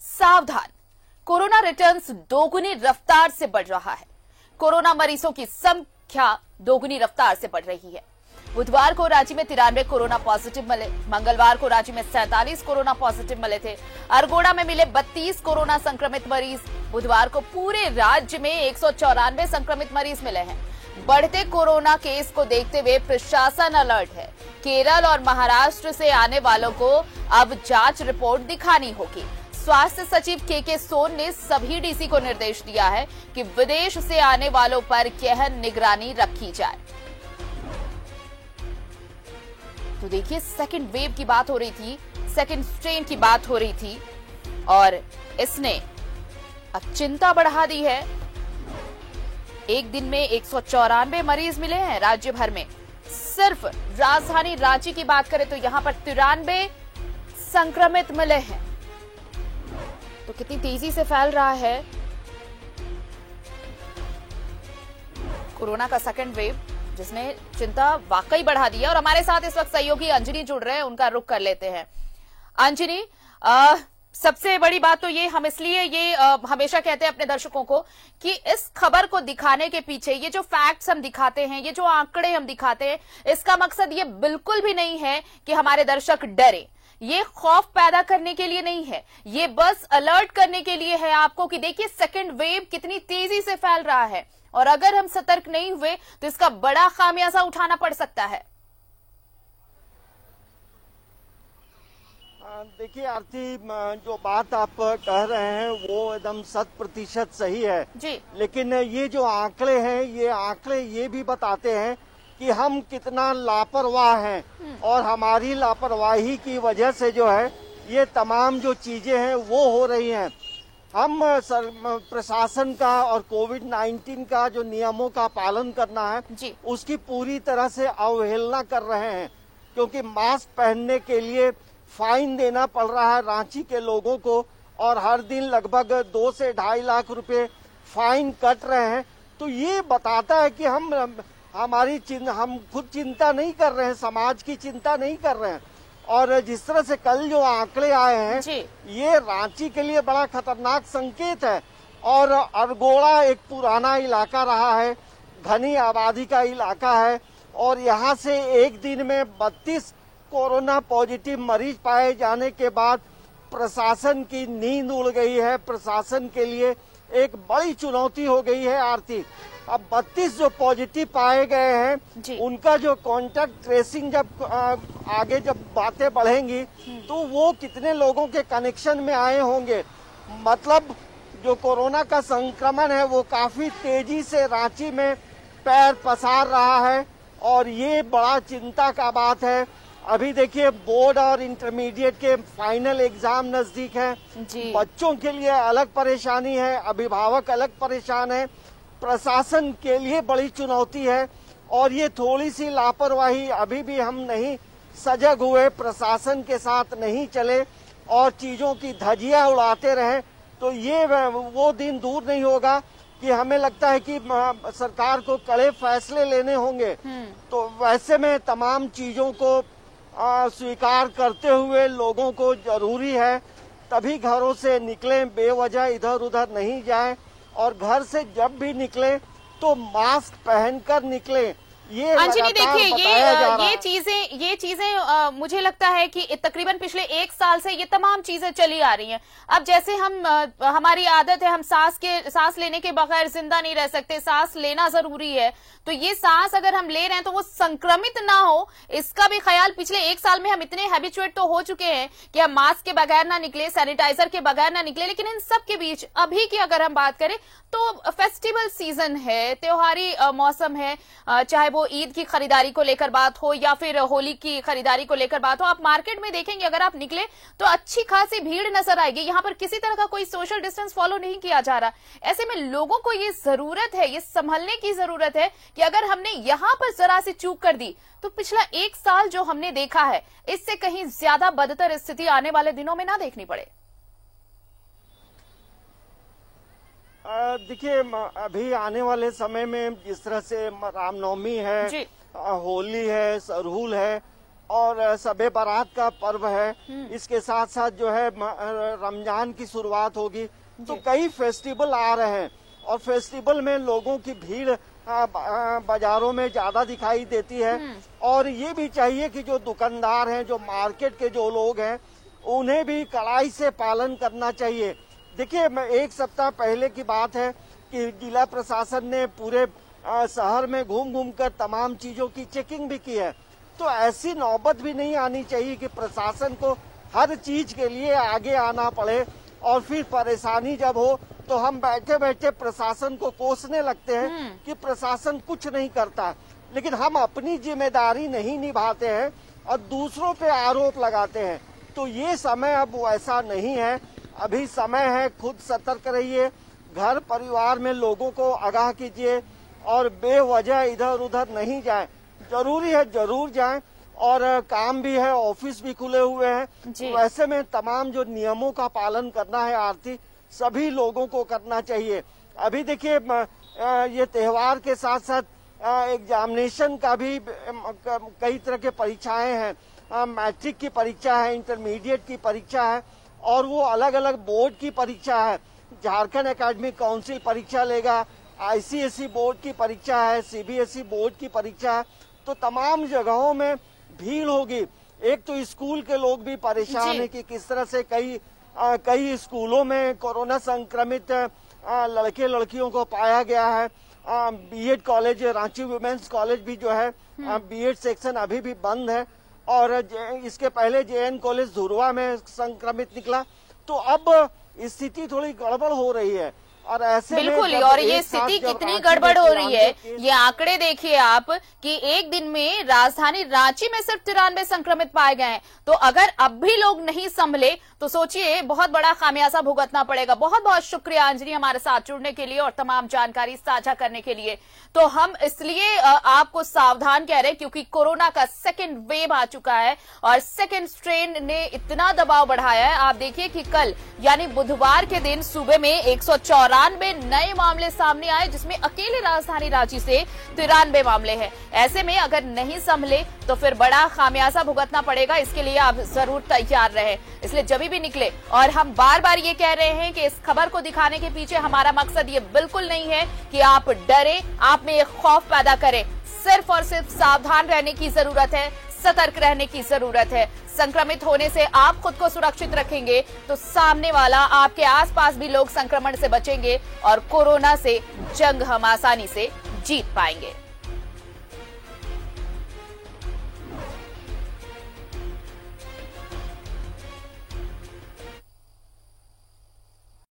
सावधान, corona returns दोगुनी रफ्तार से बढ़ रहा है। कोरोना मरीजों की संख्या दोगुनी रफ्तार से बढ़ रही है। बुधवार को राज्य में 93 कोरोना पॉजिटिव मिले। मंगलवार को राज्य में 47 कोरोना पॉजिटिव मिले थे। अरगोड़ा में मिले 32 कोरोना संक्रमित मरीज। बुधवार को पूरे राज्य में 194 संक्रमित मरीज मिले हैं। बढ़ते कोरोना केस को देखते हुए प्रशासन अलर्ट है। केरल और महाराष्ट्र से आने वालों को अब जांच रिपोर्ट दिखानी होगी। स्वास्थ्य सचिव के सोन ने सभी डीसी को निर्देश दिया है कि विदेश से आने वालों पर गहन निगरानी रखी जाए। तो देखिए, सेकंड वेव की बात हो रही थी, सेकंड स्ट्रेन की बात हो रही थी और इसने अब चिंता बढ़ा दी है। एक दिन में 194 मरीज मिले हैं राज्य भर में। सिर्फ राजधानी रांची की बात करें तो यहां पर 93 संक्रमित मिले हैं। तो कितनी तेजी से फैल रहा है कोरोना का सेकंड वेव, जिसने चिंता वाकई बढ़ा दी है। और हमारे साथ इस वक्त सहयोगी अंजनी जुड़ रहे हैं, उनका रुख कर लेते हैं। अंजनी, सबसे बड़ी बात तो ये, हम इसलिए ये हमेशा कहते हैं अपने दर्शकों को कि इस खबर को दिखाने के पीछे ये जो फैक्ट्स हम दिखाते हैं, ये जो आंकड़े हम दिखाते हैं, इसका मकसद ये बिल्कुल भी नहीं है कि हमारे दर्शक डरे। ये खौफ पैदा करने के लिए नहीं है, ये बस अलर्ट करने के लिए है आपको कि देखिए सेकंड वेव कितनी तेजी से फैल रहा है और अगर हम सतर्क नहीं हुए तो इसका बड़ा खामियाजा उठाना पड़ सकता है। देखिए आरती, जो बात आप कह रहे हैं वो एकदम 100% सही है जी। लेकिन ये जो आंकड़े हैं, ये आंकड़े ये भी बताते हैं कि हम कितना लापरवाह हैं और हमारी लापरवाही की वजह से जो है ये तमाम जो चीजें हैं वो हो रही हैं। हम प्रशासन का और कोविड-19 का जो नियमों का पालन करना है जी। उसकी पूरी तरह से अवहेलना कर रहे हैं, क्योंकि मास्क पहनने के लिए फाइन देना पड़ रहा है रांची के लोगों को और हर दिन लगभग 2 से 2.5 लाख रुपए फाइन कट रहे हैं। तो ये बताता है कि हम खुद चिंता नहीं कर रहे हैं, समाज की चिंता नहीं कर रहे हैं। और जिस तरह से कल जो आंकड़े आए हैं ये रांची के लिए बड़ा खतरनाक संकेत है। और अरगोड़ा एक पुराना इलाका रहा है, घनी आबादी का इलाका है और यहाँ से एक दिन में 32 कोरोना पॉजिटिव मरीज पाए जाने के बाद प्रशासन की नींद उड़ गई है। प्रशासन के लिए एक बड़ी चुनौती हो गई है आरती। अब 32 जो पॉजिटिव पाए गए हैं उनका जो कॉन्टैक्ट ट्रेसिंग जब आगे जब बातें बढ़ेंगी तो वो कितने लोगों के कनेक्शन में आए होंगे। मतलब जो कोरोना का संक्रमण है वो काफी तेजी से रांची में पैर पसार रहा है और ये बड़ा चिंता का बात है। अभी देखिए बोर्ड और इंटरमीडिएट के फाइनल एग्जाम नजदीक है। बच्चों के लिए अलग परेशानी है, अभिभावक अलग परेशान है, प्रशासन के लिए बड़ी चुनौती है। और ये थोड़ी सी लापरवाही, अभी भी हम नहीं सजग हुए, प्रशासन के साथ नहीं चले और चीजों की धज्जियां उड़ाते रहे तो ये वो दिन दूर नहीं होगा कि हमें लगता है कि सरकार को कड़े फैसले लेने होंगे। तो वैसे में तमाम चीजों को स्वीकार करते हुए लोगों को जरूरी है तभी घरों से निकलें, बेवजह इधर उधर नहीं जाएं और घर से जब भी निकलें तो मास्क पहनकर निकलें। ये अंजनी देखिए, ये चीजें मुझे लगता है कि तकरीबन पिछले 1 साल से ये तमाम चीजें चली आ रही हैं। अब जैसे हमारी आदत है, हम सांस लेने के बगैर जिंदा नहीं रह सकते, सांस लेना जरूरी है। तो ये सांस अगर हम ले रहे हैं तो वो संक्रमित ना हो, इसका भी ख्याल पिछले 1 साल में हम इतने हैबिचुएट तो हो चुके हैं कि हम मास्क के बगैर ना निकले, सैनिटाइजर के बगैर ना निकले। लेकिन इन सब के बीच अभी की अगर हम बात करें तो फेस्टिवल सीजन है, त्योहारी मौसम है, चाहे वो ईद की खरीदारी को लेकर बात हो या फिर होली की खरीदारी को लेकर बात हो। आप मार्केट में देखेंगे अगर आप निकले तो अच्छी खासी भीड़ नजर आएगी। यहाँ पर किसी तरह का कोई सोशल डिस्टेंस फॉलो नहीं किया जा रहा। ऐसे में लोगों को ये जरूरत है, ये संभलने की जरूरत है कि अगर हमने यहाँ पर जरा सी चूक कर दी तो पिछला 1 साल जो हमने देखा है इससे कहीं ज्यादा बदतर स्थिति आने वाले दिनों में ना देखनी पड़े। देखिए अभी आने वाले समय में जिस तरह से रामनवमी है, होली है, सरहुल है, और सबे बारात का पर्व है, इसके साथ साथ जो है रमजान की शुरुआत होगी, तो कई फेस्टिवल आ रहे हैं और फेस्टिवल में लोगों की भीड़ बाजारों में ज्यादा दिखाई देती है। और ये भी चाहिए कि जो दुकानदार हैं, जो मार्केट के जो लोग हैं, उन्हें भी कड़ाई से पालन करना चाहिए। देखिए, मैं एक सप्ताह पहले की बात है कि जिला प्रशासन ने पूरे शहर में घूम घूम कर तमाम चीजों की चेकिंग भी की है। तो ऐसी नौबत भी नहीं आनी चाहिए कि प्रशासन को हर चीज के लिए आगे आना पड़े और फिर परेशानी जब हो तो हम बैठे बैठे प्रशासन को कोसने लगते हैं कि प्रशासन कुछ नहीं करता, लेकिन हम अपनी जिम्मेदारी नहीं निभाते हैं और दूसरों पे आरोप लगाते हैं। तो ये समय अब वैसा नहीं है, अभी समय है, खुद सतर्क रहिए, घर परिवार में लोगों को आगाह कीजिए और बेवजह इधर उधर नहीं जाए। जरूरी है जरूर जाएं और काम भी है, ऑफिस भी खुले हुए हैं, वैसे में तमाम जो नियमों का पालन करना है आरती, सभी लोगों को करना चाहिए। अभी देखिए, ये त्योहार के साथ साथ एग्जामिनेशन का भी कई तरह के परीक्षाएं हैं, मैट्रिक की परीक्षा है, इंटरमीडिएट की परीक्षा है और वो अलग अलग बोर्ड की परीक्षा है। झारखंड एकेडमिक काउंसिल परीक्षा लेगा, ICSE बोर्ड की परीक्षा है, CBSE बोर्ड की परीक्षा है, तो तमाम जगहों में भीड़ होगी। एक तो स्कूल के लोग भी परेशान है कि किस तरह से कई स्कूलों में कोरोना संक्रमित लड़के लड़कियों को पाया गया है। BEd college, Ranchi women's college भी जो है बीएड सेक्शन अभी भी बंद है और इसके पहले JN कॉलेज धुरवा में संक्रमित निकला। तो अब स्थिति थोड़ी गड़बड़ हो रही है और ऐसे बिल्कुल, और ये स्थिति कितनी गड़बड़ हो रही है, ये आंकड़े देखिए आप कि एक दिन में राजधानी रांची में सिर्फ 93 संक्रमित पाए गए हैं। तो अगर अब भी लोग नहीं संभले तो सोचिए बहुत बड़ा खामियाजा भुगतना पड़ेगा। बहुत बहुत शुक्रिया अंजलि हमारे साथ जुड़ने के लिए और तमाम जानकारी साझा करने के लिए। तो हम इसलिए आपको सावधान कह रहे हैं क्योंकि कोरोना का सेकेंड वेव आ चुका है और सेकेंड स्ट्रेन ने इतना दबाव बढ़ाया है। आप देखिए कि कल यानी बुधवार के दिन सूबे में 194 नए मामले सामने आए, जिसमें अकेले राजधानी रांची से 93 मामले हैं। ऐसे में अगर नहीं संभले तो फिर बड़ा खामियाजा भुगतना पड़ेगा। इसके लिए आप जरूर तैयार रहें। इसलिए जब भी निकले, और हम बार बार ये कह रहे हैं कि इस खबर को दिखाने के पीछे हमारा मकसद ये बिल्कुल नहीं है कि आप डरे, आप में एक खौफ पैदा करें। सिर्फ और सिर्फ सावधान रहने की जरूरत है, सतर्क रहने की जरूरत है। संक्रमित होने से आप खुद को सुरक्षित रखेंगे तो सामने वाला, आपके आसपास भी लोग संक्रमण से बचेंगे और कोरोना से जंग हम आसानी से जीत पाएंगे।